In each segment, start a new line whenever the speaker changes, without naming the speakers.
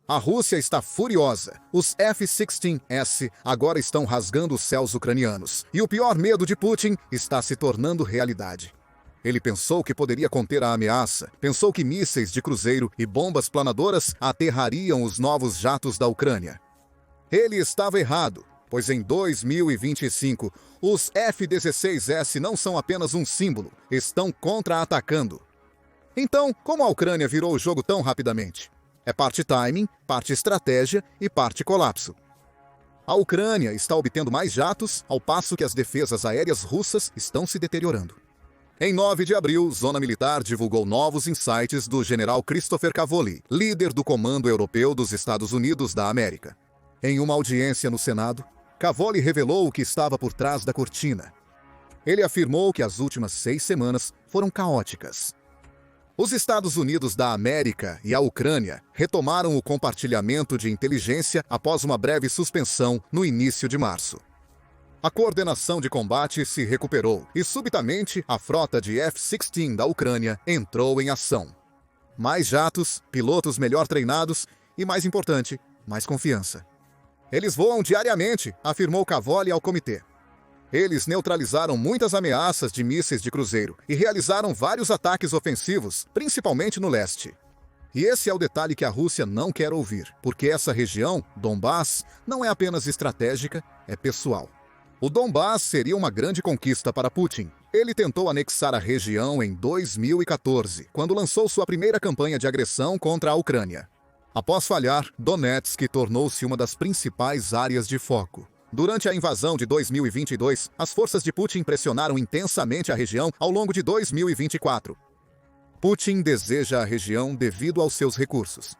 A Rússia está furiosa. Os F-16S agora estão rasgando os céus ucranianos. E o pior medo de Putin está se tornando realidade. Ele pensou que poderia conter a ameaça, pensou que mísseis de cruzeiro e bombas planadoras aterrariam os novos jatos da Ucrânia. Ele estava errado, pois em 2025, os F-16S não são apenas um símbolo, estão contra-atacando. Então, como a Ucrânia virou o jogo tão rapidamente? É parte timing, parte estratégia e parte colapso. A Ucrânia está obtendo mais jatos, ao passo que as defesas aéreas russas estão se deteriorando. Em 9 de abril, Zona Militar divulgou novos insights do general Christopher Cavoli, líder do Comando Europeu dos Estados Unidos da América. Em uma audiência no Senado, Cavoli revelou o que estava por trás da cortina. Ele afirmou que as últimas 6 semanas foram caóticas. Os Estados Unidos da América e a Ucrânia retomaram o compartilhamento de inteligência após uma breve suspensão no início de março. A coordenação de combate se recuperou e, subitamente, a frota de F-16 da Ucrânia entrou em ação. Mais jatos, pilotos melhor treinados e, mais importante, mais confiança. Eles voam diariamente, afirmou Cavoli ao comitê. Eles neutralizaram muitas ameaças de mísseis de cruzeiro e realizaram vários ataques ofensivos, principalmente no leste. E esse é o detalhe que a Rússia não quer ouvir, porque essa região, Donbass, não é apenas estratégica, é pessoal. O Donbass seria uma grande conquista para Putin. Ele tentou anexar a região em 2014, quando lançou sua primeira campanha de agressão contra a Ucrânia. Após falhar, Donetsk tornou-se uma das principais áreas de foco. Durante a invasão de 2022, as forças de Putin pressionaram intensamente a região ao longo de 2024. Putin deseja a região devido aos seus recursos.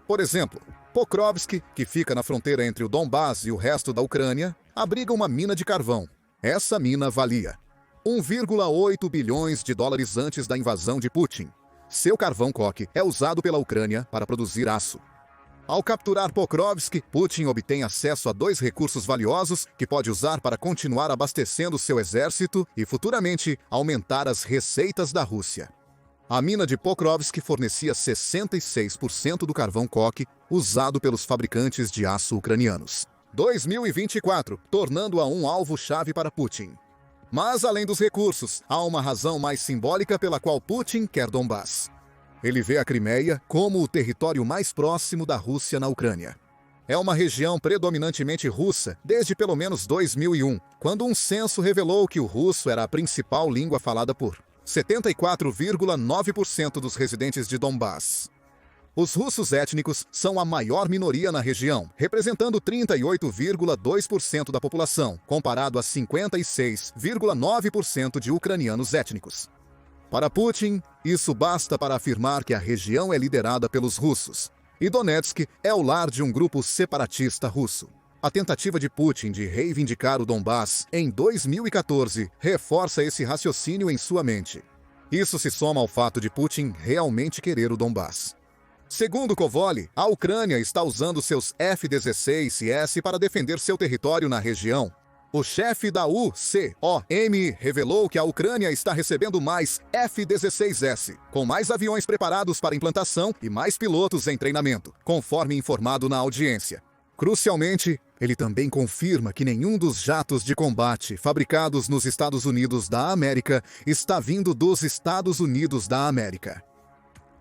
Por exemplo, Pokrovsk, que fica na fronteira entre o Donbass e o resto da Ucrânia, abriga uma mina de carvão. Essa mina valia 1,8 bilhões de dólares antes da invasão de Putin. Seu carvão coque é usado pela Ucrânia para produzir aço. Ao capturar Pokrovsk, Putin obtém acesso a 2 recursos valiosos que pode usar para continuar abastecendo seu exército e, futuramente, aumentar as receitas da Rússia. A mina de Pokrovsk fornecia 66% do carvão coque usado pelos fabricantes de aço ucranianos. 2024, tornando-a um alvo-chave para Putin. Mas, além dos recursos, há uma razão mais simbólica pela qual Putin quer Donbass. Ele vê a Crimeia como o território mais próximo da Rússia na Ucrânia. É uma região predominantemente russa desde pelo menos 2001, quando um censo revelou que o russo era a principal língua falada por 74,9% dos residentes de Donbass. Os russos étnicos são a maior minoria na região, representando 38,2% da população, comparado a 56,9% de ucranianos étnicos. Para Putin, isso basta para afirmar que a região é liderada pelos russos, e Donetsk é o lar de um grupo separatista russo. A tentativa de Putin de reivindicar o Donbass em 2014 reforça esse raciocínio em sua mente. Isso se soma ao fato de Putin realmente querer o Donbass. Segundo Cavoli, a Ucrânia está usando seus F-16S para defender seu território na região. O chefe da UCOM revelou que a Ucrânia está recebendo mais F-16S, com mais aviões preparados para implantação e mais pilotos em treinamento, conforme informado na audiência. Crucialmente, ele também confirma que nenhum dos jatos de combate fabricados nos Estados Unidos da América está vindo dos Estados Unidos da América.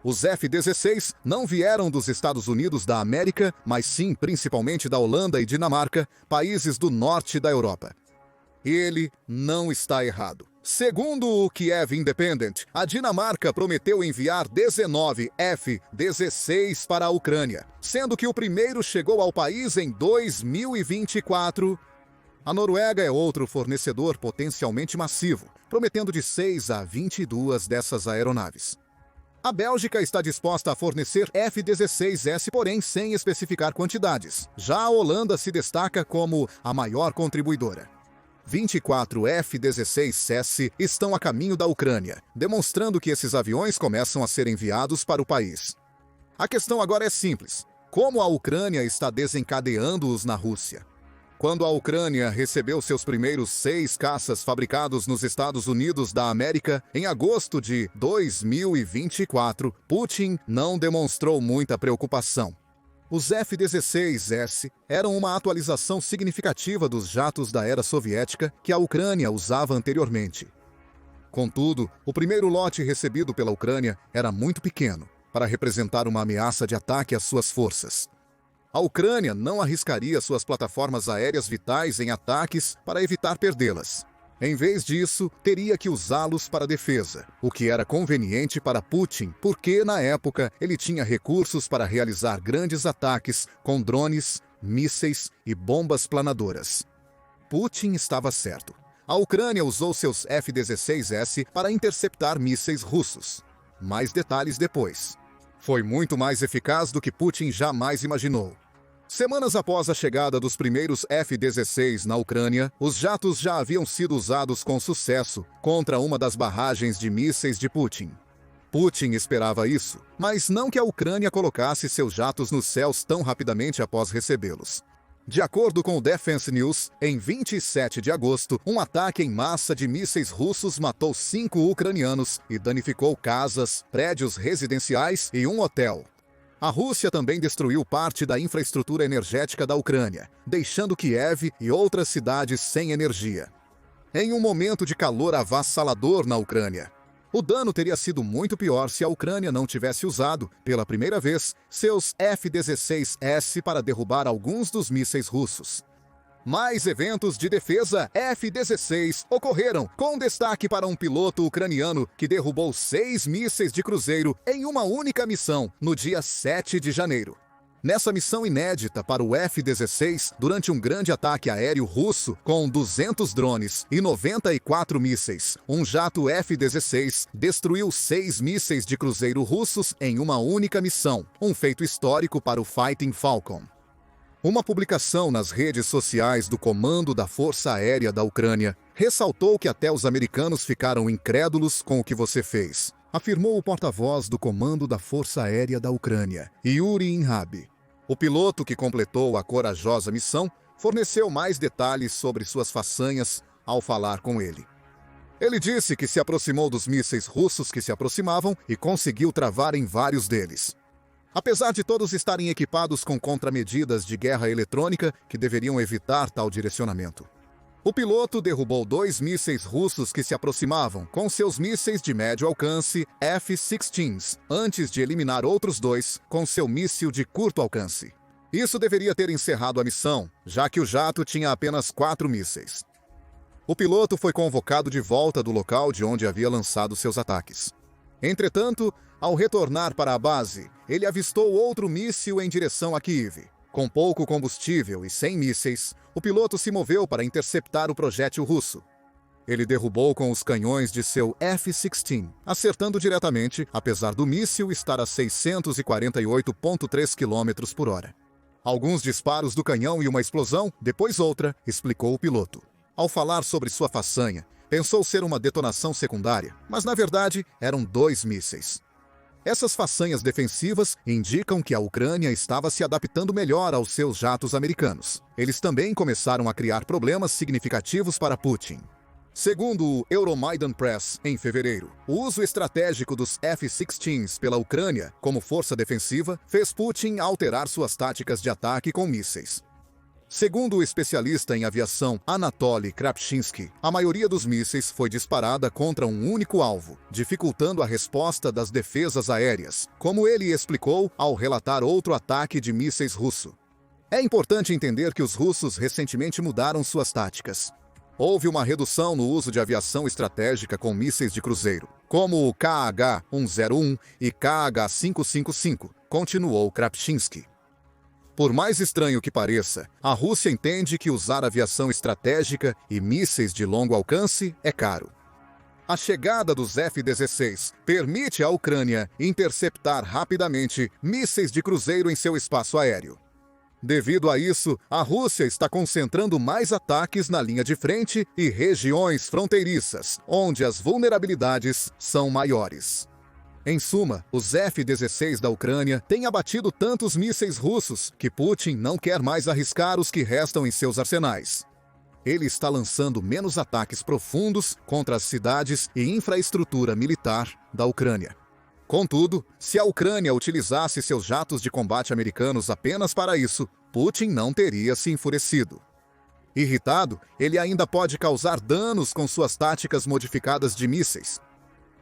Os F-16 não vieram dos Estados Unidos da América, mas sim principalmente da Holanda e Dinamarca, países do norte da Europa. E ele não está errado. Segundo o Kiev Independent, a Dinamarca prometeu enviar 19 F-16 para a Ucrânia, sendo que o primeiro chegou ao país em 2024. A Noruega é outro fornecedor potencialmente massivo, prometendo de 6 a 22 dessas aeronaves. A Bélgica está disposta a fornecer F-16S, porém sem especificar quantidades. Já a Holanda se destaca como a maior contribuidora. 24 F-16S estão a caminho da Ucrânia, demonstrando que esses aviões começam a ser enviados para o país. A questão agora é simples: como a Ucrânia está desencadeando-os na Rússia? Quando a Ucrânia recebeu seus primeiros 6 caças fabricados nos Estados Unidos da América, em agosto de 2024, Putin não demonstrou muita preocupação. Os F-16S eram uma atualização significativa dos jatos da era soviética que a Ucrânia usava anteriormente. Contudo, o primeiro lote recebido pela Ucrânia era muito pequeno para representar uma ameaça de ataque às suas forças. A Ucrânia não arriscaria suas plataformas aéreas vitais em ataques para evitar perdê-las. Em vez disso, teria que usá-los para defesa, o que era conveniente para Putin, porque, na época, ele tinha recursos para realizar grandes ataques com drones, mísseis e bombas planadoras. Putin estava certo. A Ucrânia usou seus F-16S para interceptar mísseis russos. Mais detalhes depois. Foi muito mais eficaz do que Putin jamais imaginou. Semanas após a chegada dos primeiros F-16 na Ucrânia, os jatos já haviam sido usados com sucesso contra uma das barragens de mísseis de Putin. Putin esperava isso, mas não que a Ucrânia colocasse seus jatos nos céus tão rapidamente após recebê-los. De acordo com o Defense News, em 27 de agosto, um ataque em massa de mísseis russos matou 5 ucranianos e danificou casas, prédios residenciais e um hotel. A Rússia também destruiu parte da infraestrutura energética da Ucrânia, deixando Kiev e outras cidades sem energia. Em um momento de calor avassalador na Ucrânia, o dano teria sido muito pior se a Ucrânia não tivesse usado, pela primeira vez, seus F-16S para derrubar alguns dos mísseis russos. Mais eventos de defesa F-16 ocorreram, com destaque para um piloto ucraniano que derrubou 6 mísseis de cruzeiro em uma única missão, no dia 7 de janeiro. Nessa missão inédita para o F-16, durante um grande ataque aéreo russo com 200 drones e 94 mísseis, um jato F-16 destruiu 6 mísseis de cruzeiro russos em uma única missão, um feito histórico para o Fighting Falcon. Uma publicação nas redes sociais do Comando da Força Aérea da Ucrânia ressaltou que até os americanos ficaram incrédulos com o que você fez, afirmou o porta-voz do Comando da Força Aérea da Ucrânia, Yuri Inhab. O piloto que completou a corajosa missão forneceu mais detalhes sobre suas façanhas ao falar com ele. Ele disse que se aproximou dos mísseis russos que se aproximavam e conseguiu travar em vários deles. Apesar de todos estarem equipados com contramedidas de guerra eletrônica que deveriam evitar tal direcionamento. O piloto derrubou 2 mísseis russos que se aproximavam com seus mísseis de médio alcance F-16s, antes de eliminar outros 2 com seu míssil de curto alcance. Isso deveria ter encerrado a missão, já que o jato tinha apenas 4 mísseis. O piloto foi convocado de volta do local de onde havia lançado seus ataques. Entretanto, ao retornar para a base, ele avistou outro míssil em direção a Kiev. Com pouco combustível e sem mísseis, o piloto se moveu para interceptar o projétil russo. Ele derrubou com os canhões de seu F-16, acertando diretamente, apesar do míssil estar a 648,3 km por hora. Alguns disparos do canhão e uma explosão, depois outra, explicou o piloto. Ao falar sobre sua façanha, pensou ser uma detonação secundária, mas na verdade eram 2 mísseis. Essas façanhas defensivas indicam que a Ucrânia estava se adaptando melhor aos seus jatos americanos. Eles também começaram a criar problemas significativos para Putin. Segundo o Euromaidan Press, em fevereiro, o uso estratégico dos F-16s pela Ucrânia como força defensiva fez Putin alterar suas táticas de ataque com mísseis. Segundo o especialista em aviação Anatoly Krapchinsky, a maioria dos mísseis foi disparada contra um único alvo, dificultando a resposta das defesas aéreas, como ele explicou ao relatar outro ataque de mísseis russo. É importante entender que os russos recentemente mudaram suas táticas. Houve uma redução no uso de aviação estratégica com mísseis de cruzeiro, como o KH-101 e KH-555, continuou Krapchinsky. Por mais estranho que pareça, a Rússia entende que usar aviação estratégica e mísseis de longo alcance é caro. A chegada dos F-16 permite à Ucrânia interceptar rapidamente mísseis de cruzeiro em seu espaço aéreo. Devido a isso, a Rússia está concentrando mais ataques na linha de frente e regiões fronteiriças, onde as vulnerabilidades são maiores. Em suma, os F-16 da Ucrânia têm abatido tantos mísseis russos que Putin não quer mais arriscar os que restam em seus arsenais. Ele está lançando menos ataques profundos contra as cidades e infraestrutura militar da Ucrânia. Contudo, se a Ucrânia utilizasse seus jatos de combate americanos apenas para isso, Putin não teria se enfurecido. Irritado, ele ainda pode causar danos com suas táticas modificadas de mísseis.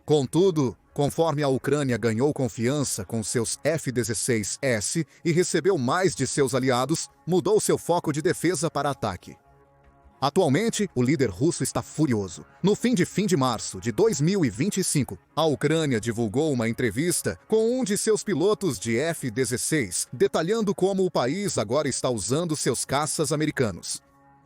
Contudo, conforme a Ucrânia ganhou confiança com seus F-16S e recebeu mais de seus aliados, mudou seu foco de defesa para ataque. Atualmente, o líder russo está furioso. No fim de março de 2025, a Ucrânia divulgou uma entrevista com um de seus pilotos de F-16, detalhando como o país agora está usando seus caças americanos.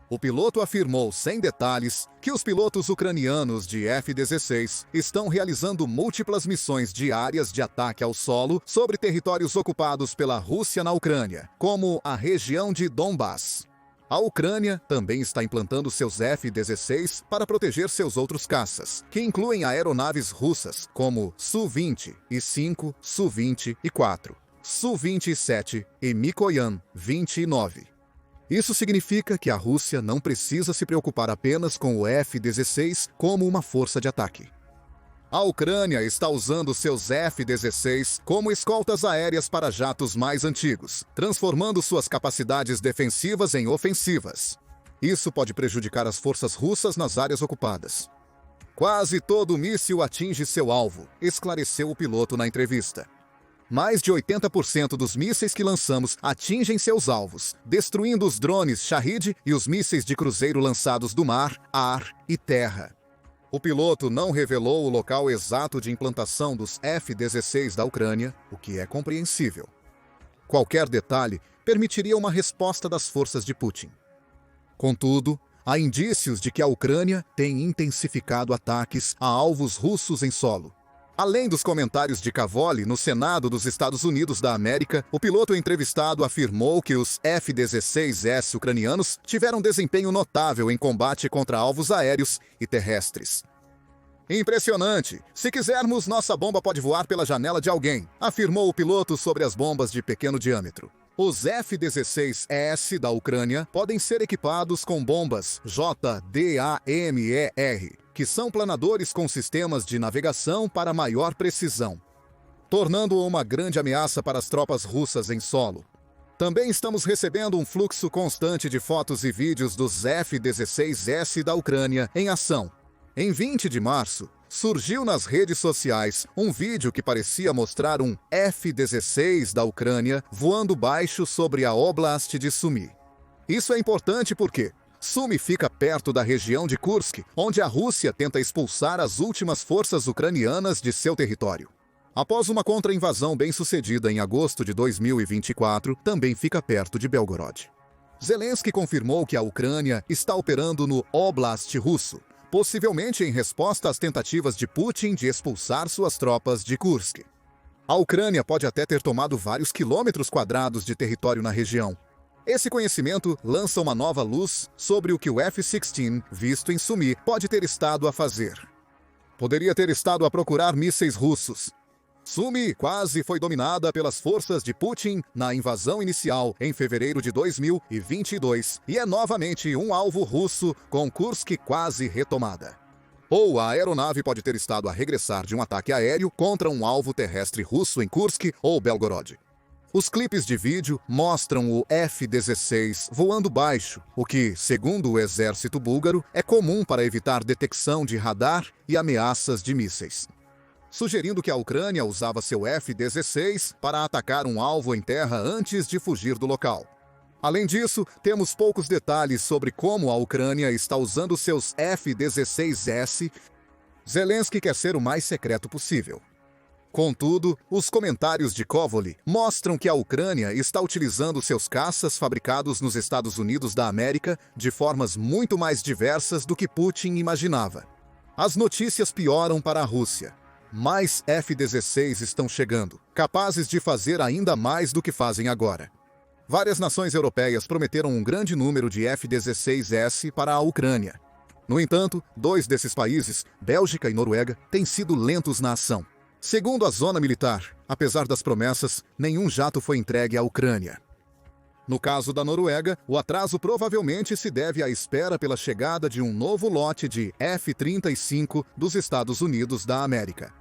O piloto afirmou sem detalhes que os pilotos ucranianos de F-16 estão realizando múltiplas missões diárias de ataque ao solo sobre territórios ocupados pela Rússia na Ucrânia, como a região de Donbass. A Ucrânia também está implantando seus F-16 para proteger seus outros caças, que incluem aeronaves russas como Su-25, Su-20 e 4, Su-27 e Mikoyan 29. Isso significa que a Rússia não precisa se preocupar apenas com o F-16 como uma força de ataque. A Ucrânia está usando seus F-16 como escoltas aéreas para jatos mais antigos, transformando suas capacidades defensivas em ofensivas. Isso pode prejudicar as forças russas nas áreas ocupadas. Quase todo míssil atinge seu alvo, esclareceu o piloto na entrevista. Mais de 80% dos mísseis que lançamos atingem seus alvos, destruindo os drones Shahid e os mísseis de cruzeiro lançados do mar, ar e terra. O piloto não revelou o local exato de implantação dos F-16 da Ucrânia, o que é compreensível. Qualquer detalhe permitiria uma resposta das forças de Putin. Contudo, há indícios de que a Ucrânia tem intensificado ataques a alvos russos em solo. Além dos comentários de Cavoli no Senado dos Estados Unidos da América, o piloto entrevistado afirmou que os F-16S ucranianos tiveram desempenho notável em combate contra alvos aéreos e terrestres. Impressionante! Se quisermos, nossa bomba pode voar pela janela de alguém, afirmou o piloto sobre as bombas de pequeno diâmetro. Os F-16S da Ucrânia podem ser equipados com bombas JDAMER, que são planadores com sistemas de navegação para maior precisão, tornando-o uma grande ameaça para as tropas russas em solo. Também estamos recebendo um fluxo constante de fotos e vídeos dos F-16S da Ucrânia em ação. Em 20 de março, surgiu nas redes sociais um vídeo que parecia mostrar um F-16 da Ucrânia voando baixo sobre a Oblast de Sumy. Isso é importante porque Sumy fica perto da região de Kursk, onde a Rússia tenta expulsar as últimas forças ucranianas de seu território. Após uma contra-invasão bem-sucedida em agosto de 2024, também fica perto de Belgorod. Zelensky confirmou que a Ucrânia está operando no Oblast russo, possivelmente em resposta às tentativas de Putin de expulsar suas tropas de Kursk. A Ucrânia pode até ter tomado vários quilômetros quadrados de território na região. Esse conhecimento lança uma nova luz sobre o que o F-16, visto em Sumy, pode ter estado a fazer. Poderia ter estado a procurar mísseis russos. Sumy quase foi dominada pelas forças de Putin na invasão inicial em fevereiro de 2022 e é novamente um alvo russo com Kursk quase retomada. Ou a aeronave pode ter estado a regressar de um ataque aéreo contra um alvo terrestre russo em Kursk ou Belgorod. Os clipes de vídeo mostram o F-16 voando baixo, o que, segundo o exército búlgaro, é comum para evitar detecção de radar e ameaças de mísseis, sugerindo que a Ucrânia usava seu F-16 para atacar um alvo em terra antes de fugir do local. Além disso, temos poucos detalhes sobre como a Ucrânia está usando seus F-16S. Zelensky quer ser o mais secreto possível. Contudo, os comentários de Cavoli mostram que a Ucrânia está utilizando seus caças fabricados nos Estados Unidos da América de formas muito mais diversas do que Putin imaginava. As notícias pioram para a Rússia. Mais F-16 estão chegando, capazes de fazer ainda mais do que fazem agora. Várias nações europeias prometeram um grande número de F-16S para a Ucrânia. No entanto, 2 desses países, Bélgica e Noruega, têm sido lentos na ação. Segundo a zona militar, apesar das promessas, nenhum jato foi entregue à Ucrânia. No caso da Noruega, o atraso provavelmente se deve à espera pela chegada de um novo lote de F-35 dos Estados Unidos da América.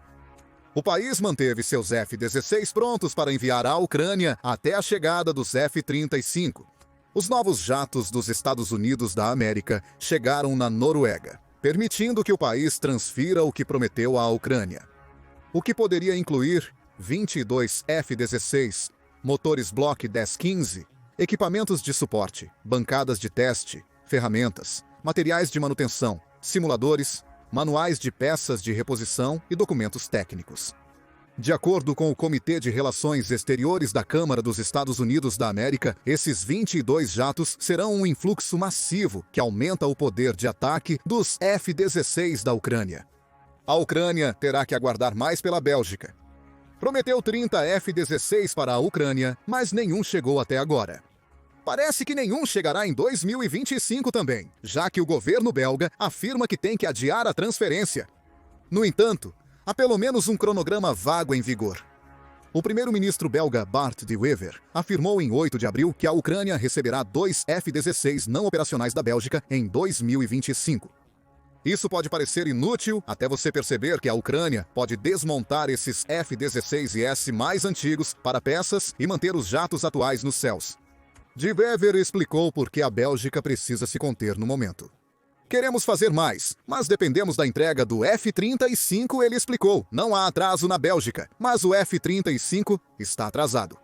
O país manteve seus F-16 prontos para enviar à Ucrânia até a chegada dos F-35. Os novos jatos dos Estados Unidos da América chegaram na Noruega, permitindo que o país transfira o que prometeu à Ucrânia. O que poderia incluir 22 F-16, motores Block 10-15, equipamentos de suporte, bancadas de teste, ferramentas, materiais de manutenção, simuladores, manuais de peças de reposição e documentos técnicos. De acordo com o Comitê de Relações Exteriores da Câmara dos Estados Unidos da América, esses 22 jatos serão um influxo massivo que aumenta o poder de ataque dos F-16 da Ucrânia. A Ucrânia terá que aguardar mais pela Bélgica. Prometeu 30 F-16 para a Ucrânia, mas nenhum chegou até agora. Parece que nenhum chegará em 2025 também, já que o governo belga afirma que tem que adiar a transferência. No entanto, há pelo menos um cronograma vago em vigor. O primeiro-ministro belga Bart de Wever afirmou em 8 de abril que a Ucrânia receberá 2 F-16 não operacionais da Bélgica em 2025. Isso pode parecer inútil até você perceber que a Ucrânia pode desmontar esses F-16S mais antigos para peças e manter os jatos atuais nos céus. De Wever explicou por que a Bélgica precisa se conter no momento. Queremos fazer mais, mas dependemos da entrega do F-35, ele explicou. Não há atraso na Bélgica, mas o F-35 está atrasado.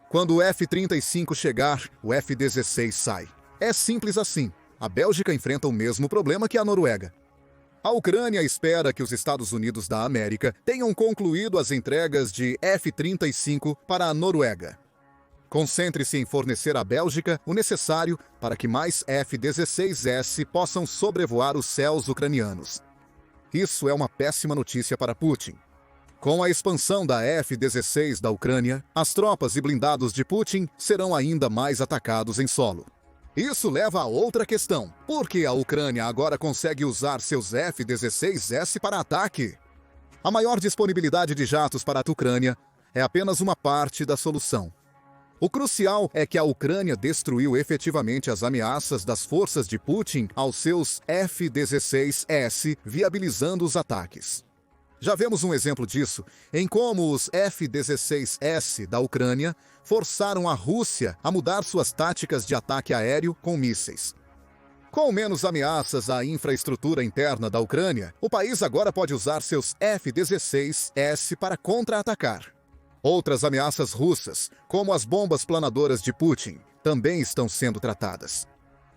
Quando o F-35 chegar, o F-16 sai. É simples assim. A Bélgica enfrenta o mesmo problema que a Noruega. A Ucrânia espera que os Estados Unidos da América tenham concluído as entregas de F-35 para a Noruega. Concentre-se em fornecer à Bélgica o necessário para que mais F-16S possam sobrevoar os céus ucranianos. Isso é uma péssima notícia para Putin. Com a expansão da F-16 da Ucrânia, as tropas e blindados de Putin serão ainda mais atacados em solo. Isso leva a outra questão. Por que a Ucrânia agora consegue usar seus F-16S para ataque? A maior disponibilidade de jatos para a Ucrânia é apenas uma parte da solução. O crucial é que a Ucrânia destruiu efetivamente as ameaças das forças de Putin aos seus F-16S, viabilizando os ataques. Já vemos um exemplo disso em como os F-16S da Ucrânia forçaram a Rússia a mudar suas táticas de ataque aéreo com mísseis. Com menos ameaças à infraestrutura interna da Ucrânia, o país agora pode usar seus F-16S para contra-atacar. Outras ameaças russas, como as bombas planadoras de Putin, também estão sendo tratadas.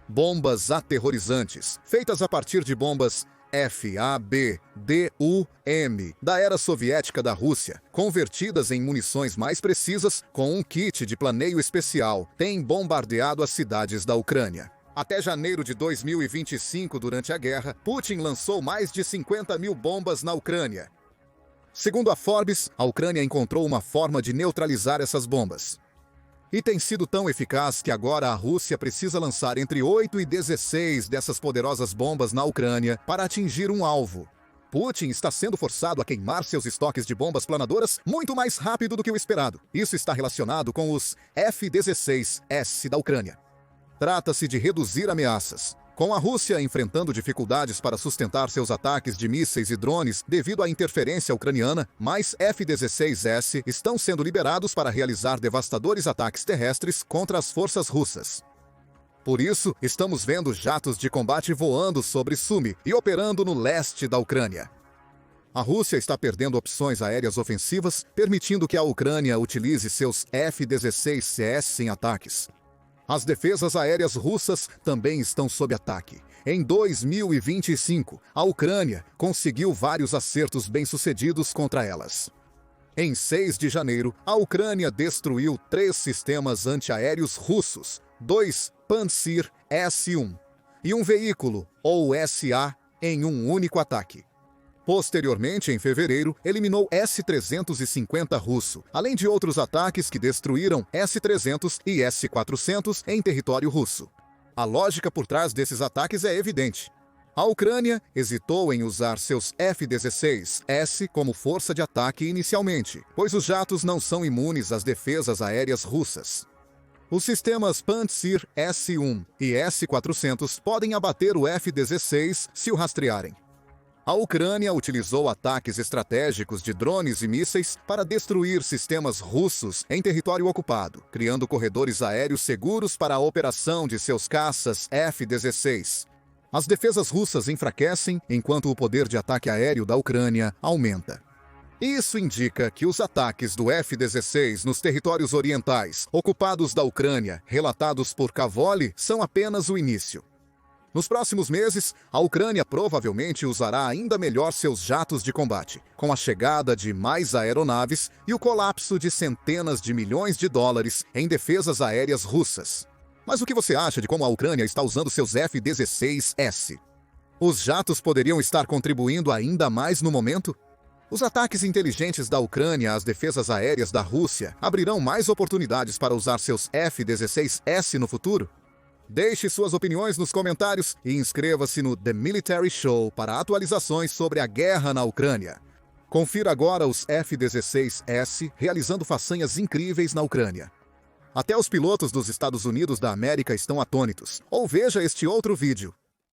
Bombas aterrorizantes, feitas a partir de bombas FAB-DUM da era soviética da Rússia, convertidas em munições mais precisas com um kit de planeio especial, têm bombardeado as cidades da Ucrânia. Até janeiro de 2025, durante a guerra, Putin lançou mais de 50 mil bombas na Ucrânia. Segundo a Forbes, a Ucrânia encontrou uma forma de neutralizar essas bombas. E tem sido tão eficaz que agora a Rússia precisa lançar entre 8 e 16 dessas poderosas bombas na Ucrânia para atingir um alvo. Putin está sendo forçado a queimar seus estoques de bombas planadoras muito mais rápido do que o esperado. Isso está relacionado com os F-16S da Ucrânia. Trata-se de reduzir ameaças. Com a Rússia enfrentando dificuldades para sustentar seus ataques de mísseis e drones devido à interferência ucraniana, mais F-16S estão sendo liberados para realizar devastadores ataques terrestres contra as forças russas. Por isso, estamos vendo jatos de combate voando sobre Sumy e operando no leste da Ucrânia. A Rússia está perdendo opções aéreas ofensivas, permitindo que a Ucrânia utilize seus F-16S em ataques. As defesas aéreas russas também estão sob ataque. Em 2025, a Ucrânia conseguiu vários acertos bem-sucedidos contra elas. Em 6 de janeiro, a Ucrânia destruiu 3 sistemas antiaéreos russos, 2 Pantsir S-1 e um veículo, ou SA, em um único ataque. Posteriormente, em fevereiro, eliminou S-350 russo, além de outros ataques que destruíram S-300 e S-400 em território russo. A lógica por trás desses ataques é evidente. A Ucrânia hesitou em usar seus F-16S como força de ataque inicialmente, pois os jatos não são imunes às defesas aéreas russas. Os sistemas Pantsir S-1 e S-400 podem abater o F-16 se o rastrearem. A Ucrânia utilizou ataques estratégicos de drones e mísseis para destruir sistemas russos em território ocupado, criando corredores aéreos seguros para a operação de seus caças F-16. As defesas russas enfraquecem enquanto o poder de ataque aéreo da Ucrânia aumenta. Isso indica que os ataques do F-16 nos territórios orientais ocupados da Ucrânia, relatados por Kavoli, são apenas o início. Nos próximos meses, a Ucrânia provavelmente usará ainda melhor seus jatos de combate, com a chegada de mais aeronaves e o colapso de centenas de milhões de dólares em defesas aéreas russas. Mas o que você acha de como a Ucrânia está usando seus F-16S? Os jatos poderiam estar contribuindo ainda mais no momento? Os ataques inteligentes da Ucrânia às defesas aéreas da Rússia abrirão mais oportunidades para usar seus F-16S no futuro? Deixe suas opiniões nos comentários e inscreva-se no The Military Show para atualizações sobre a guerra na Ucrânia. Confira agora os F-16S realizando façanhas incríveis na Ucrânia. Até os pilotos dos Estados Unidos da América estão atônitos. Ou veja este outro vídeo.